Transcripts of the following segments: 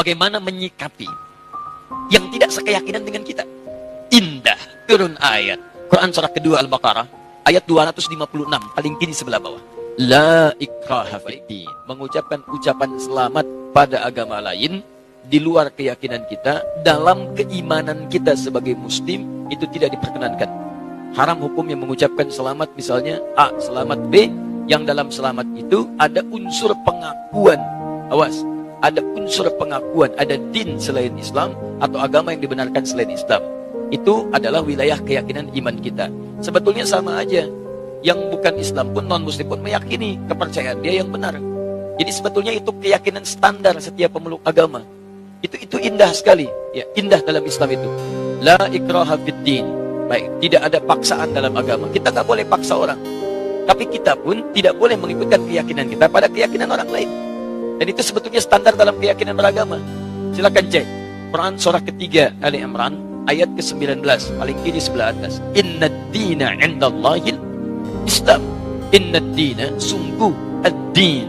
bagaimana menyikapi yang tidak sekeyakinan dengan kita. Indah, turun ayat. Quran surah kedua Al-Baqarah, ayat 256, paling kiri sebelah bawah. La ikraha fiddin. Mengucapkan ucapan selamat pada agama lain di luar keyakinan kita, dalam keimanan kita sebagai muslim, itu tidak diperkenankan. Haram hukumnya mengucapkan selamat, misalnya A, selamat B, yang dalam selamat itu ada unsur pengakuan. Awas, ada unsur pengakuan, ada din selain Islam atau agama yang dibenarkan selain Islam. Itu adalah wilayah keyakinan iman kita. Sebetulnya sama aja. Yang bukan Islam pun, non-muslim pun meyakini kepercayaan dia yang benar. Jadi sebetulnya itu keyakinan standar setiap pemeluk agama. Itu indah sekali. Ya, indah dalam Islam itu. La ikraha fiddin. Baik, tidak ada paksaan dalam agama. Kita nggak boleh paksa orang. Tapi kita pun tidak boleh mengikutkan keyakinan kita pada keyakinan orang lain. Dan itu sebetulnya standar dalam keyakinan beragama. Silakan cek Quran surah ketiga Ali Imran ayat ke-19, paling kiri sebelah atas. Inna dina indallahil Islam. Inna dina, sungguh ad-din.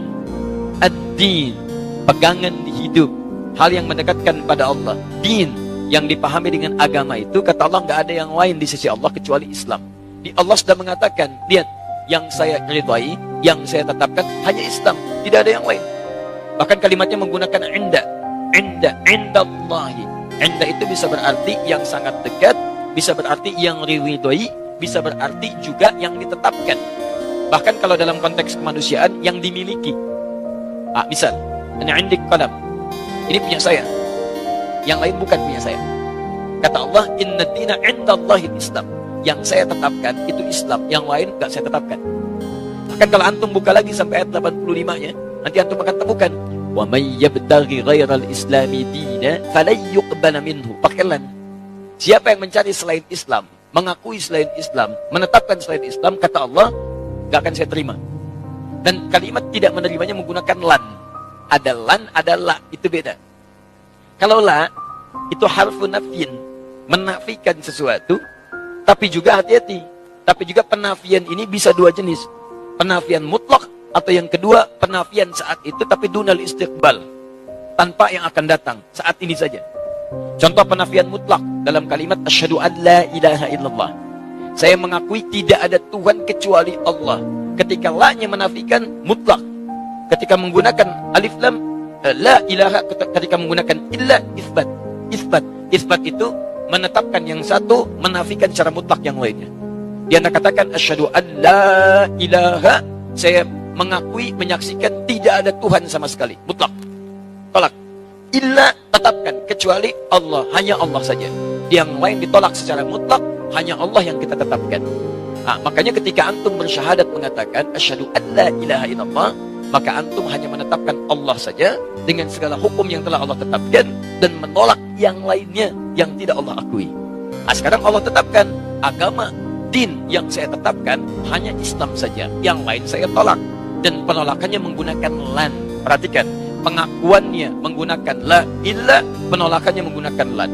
Ad-din, pegangan di hidup, hal yang mendekatkan pada Allah. Din yang dipahami dengan agama itu, kata Allah, nggak ada yang lain di sisi Allah kecuali Islam. Di Allah sudah mengatakan, lihat, yang saya ridhai, yang saya tetapkan hanya Islam, tidak ada yang lain. Bahkan kalimatnya menggunakan inda, indallahi. Inda itu bisa berarti yang sangat dekat, bisa berarti yang diridhai, bisa berarti juga yang ditetapkan. Bahkan kalau dalam konteks kemanusiaan, yang dimiliki. Misal, ini indik qalam, ini punya saya, yang lain bukan punya saya. Kata Allah, inna dina indallahi Islam. Yang saya tetapkan itu Islam, yang lain gak saya tetapkan. Bahkan kalau antum buka lagi sampai ayat 85-nya, nanti antum akan temukan, wa may yabtaghi ghairal islami dina falan yuqbala minhu. Pakai lan. Siapa yang mencari selain Islam, mengakui selain Islam, menetapkan selain Islam, kata Allah, gak akan saya terima. Dan kalimat tidak menerimanya menggunakan lan. Ada lan, ada la, itu beda. Kalau la, itu harfu nafyin, menafikan sesuatu. Tapi juga hati-hati, tapi juga penafian ini bisa dua jenis. Penafian mutlak, atau yang kedua, penafian saat itu tapi dunal istiqbal, tanpa yang akan datang, saat ini saja. Contoh penafian mutlak dalam kalimat asyhadu an la ilaha illallah. Saya mengakui tidak ada Tuhan kecuali Allah. Ketika la-nya menafikan mutlak. Ketika menggunakan alif lam la ilaha, ketika menggunakan illa isbat. Isbat itu menetapkan yang satu, menafikan secara mutlak yang lainnya. Dia katakan asyhadu an la ilaha, saya mengakui, menyaksikan tidak ada Tuhan sama sekali, mutlak. Tolak. Illa, tetapkan, kecuali Allah, hanya Allah saja. Yang lain ditolak secara mutlak, hanya Allah yang kita tetapkan. Makanya ketika antum bersyahadat mengatakan asyhadu an la ilaha illallah, maka antum hanya menetapkan Allah saja dengan segala hukum yang telah Allah tetapkan dan menolak yang lainnya yang tidak Allah akui. Sekarang Allah tetapkan agama, din yang saya tetapkan hanya Islam saja, yang lain saya tolak. Dan penolakannya menggunakan lan. Perhatikan, pengakuannya menggunakan la illa, penolakannya menggunakan lan.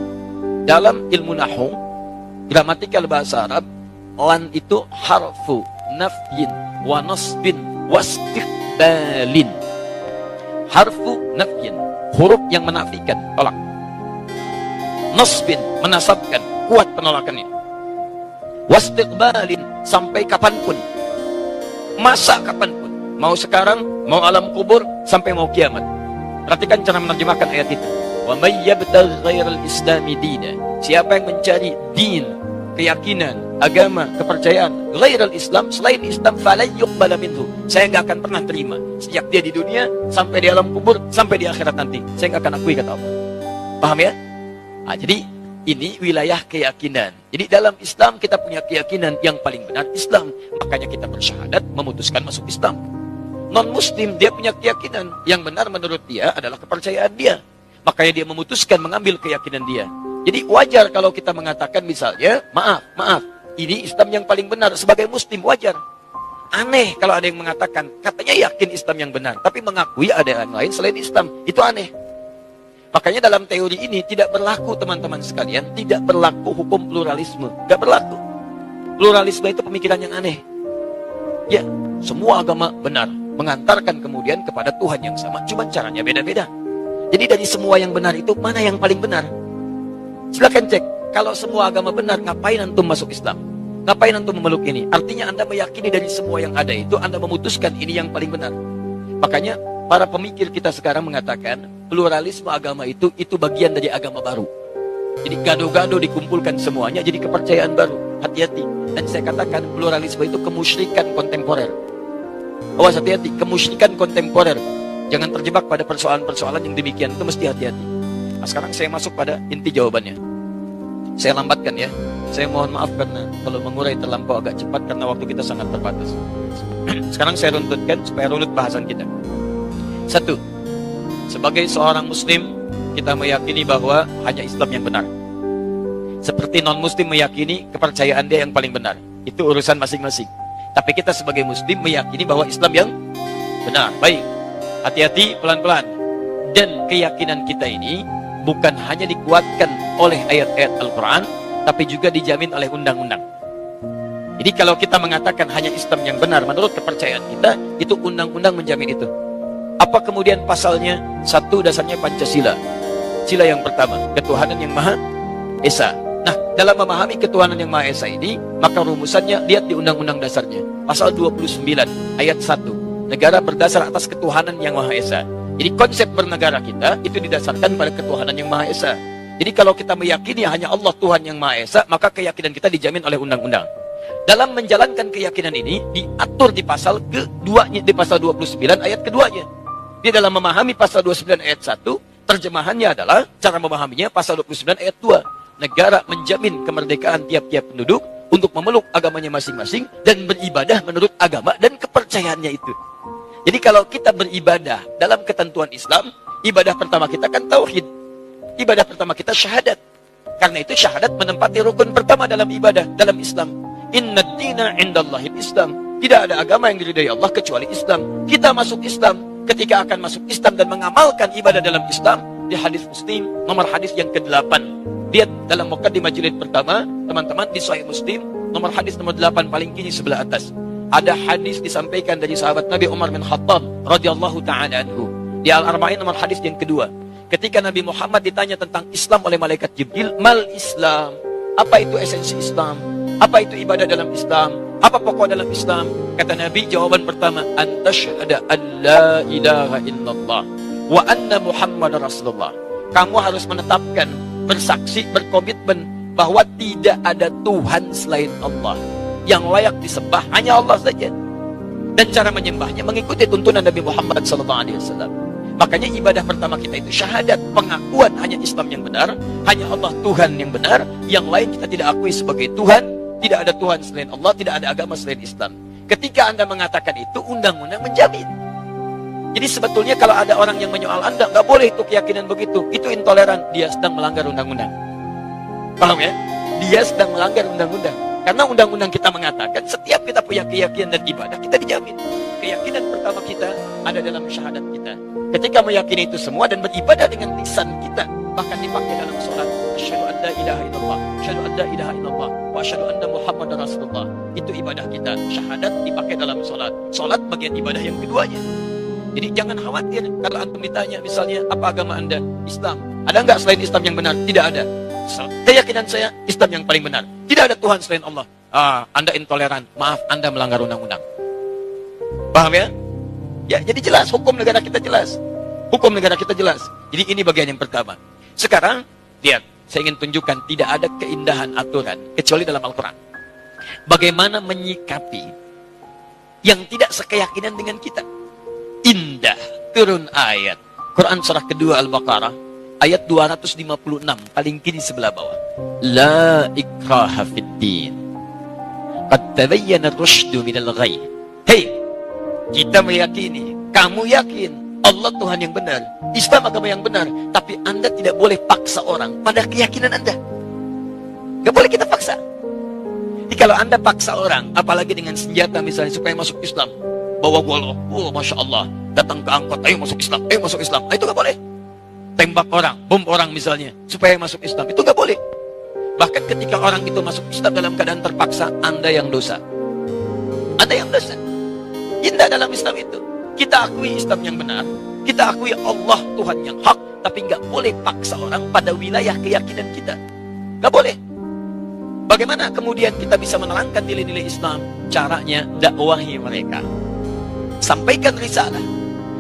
Dalam ilmu nahwu, gramatikal bahasa Arab, lan itu harfu nafyin wa nasbin wastiqbalin. Harfu nafyin, huruf yang menafikan, tolak. Nasbin, menasabkan, kuat penolakannya. Wastiqbalin, sampai kapanpun, masa kapanpun, mau sekarang, mau alam kubur, sampai mau kiamat. Perhatikan cara menerjemahkan ayat itu. Wa may yabtaghi ghairal islami dina. Siapa yang mencari din, keyakinan, agama, kepercayaan ghairal Islam, selain Islam, falan yuqbala minhu. Saya nggak akan pernah terima. Sejak dia di dunia, sampai di alam kubur, sampai di akhirat nanti, saya nggak akan akui, kata Allah. Paham ya? Jadi ini wilayah keyakinan. Jadi dalam Islam kita punya keyakinan yang paling benar Islam. Makanya kita bersyahadat memutuskan masuk Islam. Non-muslim dia punya keyakinan yang benar menurut dia adalah kepercayaan dia. Makanya dia memutuskan mengambil keyakinan dia. Jadi wajar kalau kita mengatakan misalnya, maaf, ini Islam yang paling benar sebagai muslim, wajar. Aneh kalau ada yang mengatakan, katanya yakin Islam yang benar, tapi mengakui ada yang lain selain Islam. Itu aneh. Makanya dalam teori ini tidak berlaku, teman-teman sekalian, tidak berlaku hukum pluralisme. Tidak berlaku. Pluralisme itu pemikiran yang aneh. Ya, semua agama benar, mengantarkan kemudian kepada Tuhan yang sama, cuma caranya beda-beda. Jadi dari semua yang benar itu, mana yang paling benar? Silakan cek. Kalau semua agama benar, ngapain antum masuk Islam? Ngapain antum memeluk ini? Artinya Anda meyakini dari semua yang ada itu, Anda memutuskan ini yang paling benar. Makanya para pemikir kita sekarang mengatakan pluralisme agama itu bagian dari agama baru. Jadi gado-gado dikumpulkan semuanya jadi kepercayaan baru. Hati-hati. Dan saya katakan pluralisme itu kemusyrikan kontemporer. Awas, hati-hati, kemusyrikan kontemporer. Jangan terjebak pada persoalan-persoalan yang demikian, itu mesti hati-hati. Nah, sekarang saya masuk pada inti jawabannya. Saya lambatkan ya. Saya mohon maaf karena kalau mengurai terlampau agak cepat karena waktu kita sangat terbatas. Sekarang saya runtutkan supaya runut bahasan kita. 1. Sebagai seorang muslim, kita meyakini bahwa hanya Islam yang benar. Seperti non-muslim meyakini kepercayaan dia yang paling benar. Itu urusan masing-masing. Tapi kita sebagai muslim meyakini bahwa Islam yang benar. Baik, hati-hati, pelan-pelan. Dan keyakinan kita ini bukan hanya dikuatkan oleh ayat-ayat Al-Quran, tapi juga dijamin oleh undang-undang. Jadi kalau kita mengatakan hanya Islam yang benar menurut kepercayaan kita, itu undang-undang menjamin itu. Apa kemudian pasalnya? 1, dasarnya Pancasila. Sila yang pertama, ketuhanan yang Maha Esa. Nah, dalam memahami ketuhanan yang Maha Esa ini, maka rumusannya lihat di undang-undang dasarnya. Pasal 29, ayat 1. Negara berdasar atas ketuhanan yang Maha Esa. Jadi konsep bernegara kita itu didasarkan pada ketuhanan yang Maha Esa. Jadi kalau kita meyakini hanya Allah Tuhan yang Maha Esa, maka keyakinan kita dijamin oleh undang-undang. Dalam menjalankan keyakinan ini diatur di pasal ke-2-nya, di pasal 29 ayat keduanya. Di dalam memahami pasal 29 ayat 1, terjemahannya adalah cara memahaminya pasal 29 ayat 2. Negara menjamin kemerdekaan tiap-tiap penduduk untuk memeluk agamanya masing-masing dan beribadah menurut agama dan kepercayaannya itu. Jadi kalau kita beribadah dalam ketentuan Islam, ibadah pertama kita kan tauhid. Ibadah pertama kita syahadat. Karena itu syahadat menempati rukun pertama dalam ibadah, dalam Islam. Inna dina indallahil Islam. Tidak ada agama yang diridai Allah kecuali Islam. Kita masuk Islam. Ketika akan masuk Islam dan mengamalkan ibadah dalam Islam, di hadis Muslim, nomor hadis yang ke-8. Lihat dalam muqaddimah jilid pertama, teman-teman, di Sahih Muslim, nomor hadis nomor 8 paling kiri sebelah atas. Ada hadis disampaikan dari sahabat Nabi Umar bin Khattab radhiyallahu ta'ala anhu. Di Al-Arba'in nomor hadis yang kedua. Ketika Nabi Muhammad ditanya tentang Islam oleh malaikat Jibril, mal Islam? Apa itu esensi Islam? Apa itu ibadah dalam Islam? Apa pokok dalam Islam? Kata Nabi, jawaban pertama, antasyhada an la ilaha illallah wa anna Muhammadar Rasulullah. Kamu harus menetapkan, bersaksi, berkomitmen bahwa tidak ada Tuhan selain Allah. Yang layak disembah hanya Allah saja. Dan cara menyembahnya mengikuti tuntunan Nabi Muhammad SAW. Makanya ibadah pertama kita itu syahadat, pengakuan hanya Islam yang benar, hanya Allah Tuhan yang benar, yang lain kita tidak akui sebagai Tuhan. Tidak ada Tuhan selain Allah, tidak ada agama selain Islam. Ketika Anda mengatakan itu, undang-undang menjamin. Jadi sebetulnya kalau ada orang yang menyoal Anda, nggak boleh itu keyakinan begitu, itu intoleran, dia sedang melanggar undang-undang. Paham ya? Dia sedang melanggar undang-undang. Karena undang-undang kita mengatakan setiap kita punya keyakinan dan ibadah, kita dijamin. Keyakinan pertama kita ada dalam syahadat kita. Ketika meyakini itu semua dan beribadah dengan lisan kita, bahkan dipakai dalam sholat. Asyhadu an la ilaha illallah, asyhadu an la ilaha illallah, wa asyhadu anna Muhammadar Rasulullah. Itu ibadah kita. Syahadat dipakai dalam sholat. Sholat bagian ibadah yang keduanya. Jadi jangan khawatir kalau antum ditanya misalnya apa agama Anda? Islam. Ada enggak selain Islam yang benar? Tidak ada. Keyakinan saya Islam yang paling benar. Tidak ada Tuhan selain Allah. Anda intoleran. Maaf, Anda melanggar undang-undang. Paham ya? Ya, jadi jelas hukum negara kita jelas. Hukum negara kita jelas. Jadi ini bagian yang pertama. Sekarang lihat, saya ingin tunjukkan tidak ada keindahan aturan kecuali dalam Al-Quran. Bagaimana menyikapi yang tidak sekeyakinan dengan kita. Indah, turun ayat. Quran surah kedua Al-Baqarah, ayat 256, paling kiri sebelah bawah. La ikraha fid din. Qad tabayyana ar-rusydu minal ghayy. Hei, kita meyakini, kamu yakin Allah Tuhan yang benar, Islam agama yang benar, tapi Anda tidak boleh paksa orang pada keyakinan Anda. Gak boleh kita paksa. Jadi kalau Anda paksa orang, apalagi dengan senjata misalnya supaya masuk Islam, bawa golok, Masya Allah, datang ke angkot, ayo masuk Islam, ayo masuk Islam, itu gak boleh. Tembak orang, bom orang misalnya, supaya masuk Islam, itu gak boleh. Bahkan ketika orang itu masuk Islam dalam keadaan terpaksa, Anda yang dosa. Anda yang dosa. Indah dalam Islam itu. Kita akui Islam yang benar. Kita akui Allah Tuhan yang hak. Tapi nggak boleh paksa orang pada wilayah keyakinan kita. Nggak boleh. Bagaimana kemudian kita bisa menerangkan nilai-nilai Islam? Caranya dakwahi mereka. Sampaikan risalah,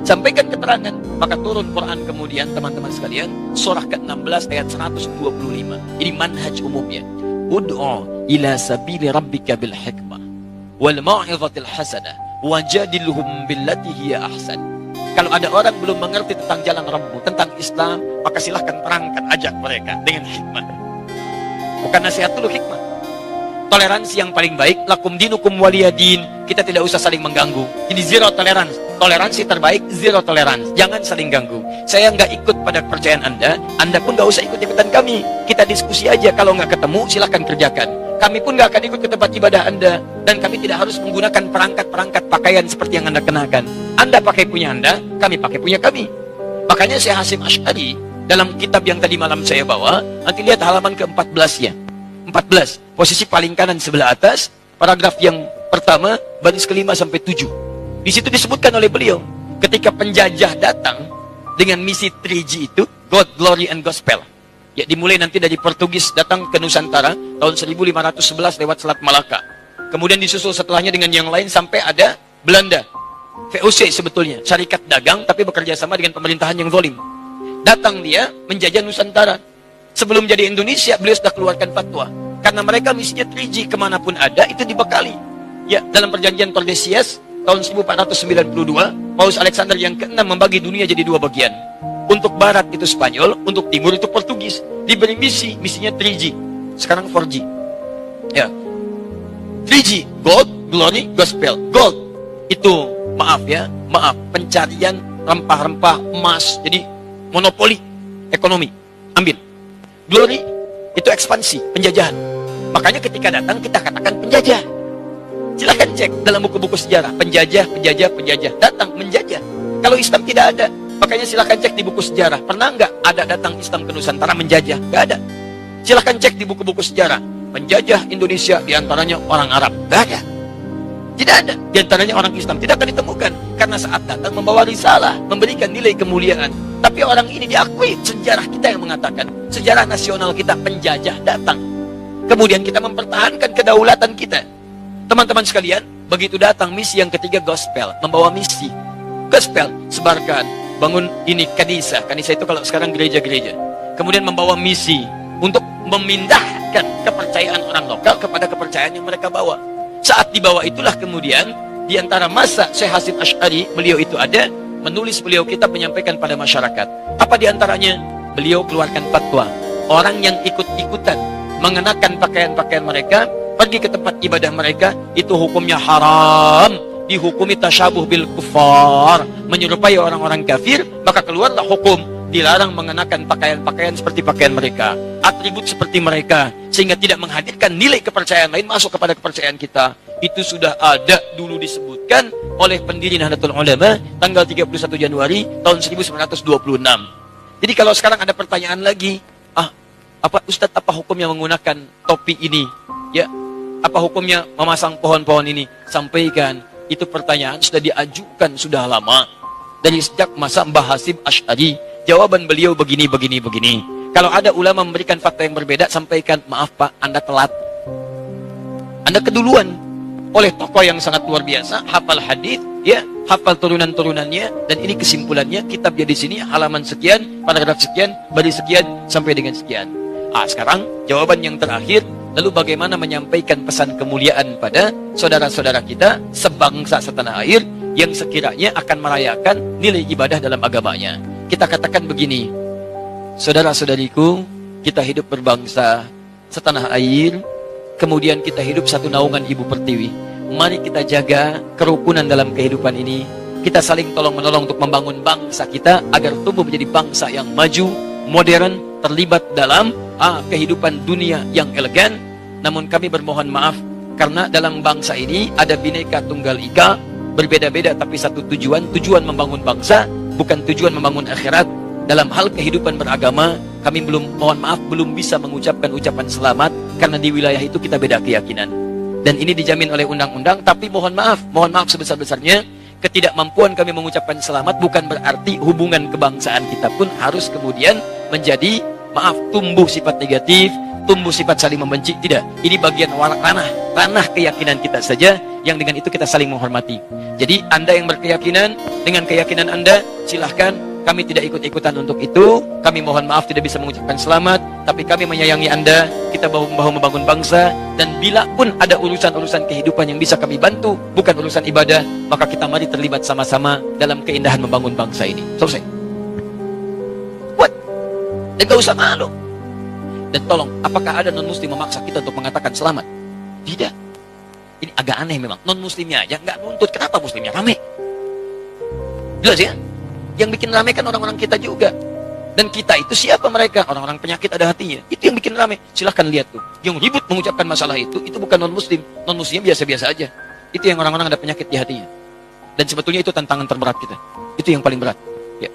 sampaikan keterangan. Maka turun Quran kemudian, teman-teman sekalian, surah ke-16 ayat 125. Ini manhaj umumnya. Ud'u ila sabili rabbika bil hikmah wal mau'izatil hasanah wajadilhum billati hiya ahsan. Kalau ada orang belum mengerti tentang jalan Rabbmu, tentang Islam, maka silahkan terangkan, ajak mereka dengan hikmah. Bukan nasihat dulu, hikmah. Toleransi yang paling baik, lakum dinukum waliyadin. Kita tidak usah saling mengganggu. Jadi zero tolerance. Toleransi terbaik, zero tolerance. Jangan saling ganggu. Saya nggak ikut pada kepercayaan Anda pun nggak usah ikut-ikutan kami. Kita diskusi aja. Kalau nggak ketemu, silahkan kerjakan. Kami pun nggak akan ikut ke tempat ibadah Anda. Dan kami tidak harus menggunakan perangkat-perangkat pakaian seperti yang Anda kenakan. Anda pakai punya Anda, kami pakai punya kami. Makanya Syekh Hasim Asy'ari dalam kitab yang tadi malam saya bawa, nanti lihat halaman ke-14-nya. 14, posisi paling kanan sebelah atas, paragraf yang pertama, baris ke-5 sampai 7. Di situ disebutkan oleh beliau, ketika penjajah datang dengan misi 3G itu, God, Glory, and Gospel. Ya, dimulai nanti dari Portugis datang ke Nusantara tahun 1511 lewat Selat Malaka. Kemudian disusul setelahnya dengan yang lain sampai ada Belanda. VOC sebetulnya, syarikat dagang tapi bekerja sama dengan pemerintahan yang zalim. Datang dia menjajah Nusantara. Sebelum jadi Indonesia, beliau sudah keluarkan fatwa. Karena mereka misinya 3G, kemanapun ada, itu dibekali. Ya, dalam perjanjian Tordesillas, tahun 1492, Paus Alexander yang ke-6 membagi dunia jadi 2 bagian. Untuk barat itu Spanyol, untuk timur itu Portugis. Diberi misinya 3G. Sekarang 4G. Ya. 3G, Gold, Glory, Gospel. Gold, itu, maaf, pencarian rempah-rempah, emas. Jadi, monopoli ekonomi. Ambil. Glory, itu ekspansi, penjajahan. Makanya ketika datang, kita katakan penjajah. Silahkan cek dalam buku-buku sejarah. Penjajah. Datang, menjajah. Kalau Islam tidak ada. Makanya silahkan cek di buku sejarah. Pernah nggak ada datang Islam ke Nusantara menjajah? Nggak ada. Silahkan cek di buku-buku sejarah. Penjajah Indonesia diantaranya orang Arab. Nggak ada. Tidak ada. Diantaranya orang Islam. Tidak akan ditemukan. Karena saat datang membawa risalah. Memberikan nilai kemuliaan. Tapi orang ini diakui. Sejarah kita yang mengatakan. Sejarah nasional kita, penjajah datang. Kemudian kita mempertahankan kedaulatan kita. Teman-teman sekalian, begitu datang misi yang ketiga, Gospel. Membawa misi. Gospel, sebarkan. Bangun ini kanisa. Kanisa itu kalau sekarang gereja-gereja. Kemudian membawa misi untuk memindahkan kepercayaan orang lokal kepada kepercayaan yang mereka bawa. Saat dibawa itulah kemudian, di antara masa Syekh Hasim Asy'ari, beliau itu ada, menulis beliau kitab menyampaikan pada masyarakat. Apa di antaranya? Beliau keluarkan fatwa. Orang yang ikut-ikutan mengenakan pakaian-pakaian mereka, pergi ke tempat ibadah mereka, itu hukumnya haram. Dihukumi tasyabuh bil kufar, menyerupai orang-orang kafir, maka keluarlah hukum. Dilarang mengenakan pakaian-pakaian seperti pakaian mereka, atribut seperti mereka, sehingga tidak menghadirkan nilai kepercayaan lain masuk kepada kepercayaan kita. Itu sudah ada dulu disebutkan oleh pendiri Nahdlatul Ulama tanggal 31 Januari tahun 1926. Jadi kalau sekarang ada pertanyaan lagi, apa Ustadz, apa hukumnya menggunakan topi ini? Ya, apa hukumnya memasang pohon-pohon ini? Sampaikan, itu pertanyaan sudah diajukan sudah lama. Dari sejak masa Mbah Hasim Asy'ari, jawaban beliau begini. Kalau ada ulama memberikan fatwa yang berbeda, sampaikan, maaf Pak, Anda telat. Anda keduluan oleh tokoh yang sangat luar biasa, hafal hadis, ya, hafal turunan-turunannya, dan ini kesimpulannya, kitabnya di sini, halaman sekian, paragraf sekian, baris sekian, sampai dengan sekian. Sekarang jawaban yang terakhir, lalu bagaimana menyampaikan pesan kemuliaan pada saudara-saudara kita sebangsa setanah air yang sekiranya akan merayakan nilai ibadah dalam agamanya. Kita katakan begini, saudara-saudariku, kita hidup berbangsa setanah air, kemudian kita hidup satu naungan Ibu Pertiwi. Mari kita jaga kerukunan dalam kehidupan ini. Kita saling tolong-menolong untuk membangun bangsa kita agar tumbuh menjadi bangsa yang maju, modern, terlibat dalam kehidupan dunia yang elegan. Namun kami bermohon maaf karena dalam bangsa ini ada Bhinneka Tunggal Ika, berbeda-beda tapi satu tujuan membangun bangsa, bukan tujuan membangun akhirat. Dalam hal kehidupan beragama, kami belum bisa mengucapkan ucapan selamat karena di wilayah itu kita beda keyakinan. Dan ini dijamin oleh undang-undang, tapi mohon maaf sebesar-besarnya ketidakmampuan kami mengucapkan selamat bukan berarti hubungan kebangsaan kita pun harus kemudian menjadi, maaf, tumbuh sifat negatif, tumbuh sifat saling membenci. Tidak, ini bagian ranah keyakinan kita saja, yang dengan itu kita saling menghormati. Jadi Anda yang berkeyakinan, dengan keyakinan Anda, silahkan. Kami tidak ikut-ikutan untuk itu. Kami mohon maaf tidak bisa mengucapkan selamat, tapi kami menyayangi Anda. Kita bahu-membahu membangun bangsa, dan bila pun ada urusan-urusan kehidupan yang bisa kami bantu, bukan urusan ibadah, maka kita mari terlibat sama-sama dalam keindahan membangun bangsa ini. Selesai. What? Dan gak usah malu. Dan tolong, apakah ada non-muslim memaksa kita untuk mengatakan selamat? Tidak. Ini agak aneh memang. Non-muslimnya aja nggak nuntut, kenapa muslimnya rame? Jelas ya? Yang bikin rame kan orang-orang kita juga. Dan kita itu siapa mereka? Orang-orang penyakit ada hatinya. Itu yang bikin rame. Silahkan lihat tuh. Yang ribut mengucapkan masalah itu bukan non-muslim. Non-muslim biasa-biasa aja. Itu yang orang-orang ada penyakit di hatinya. Dan sebetulnya itu tantangan terberat kita. Itu yang paling berat. Ya.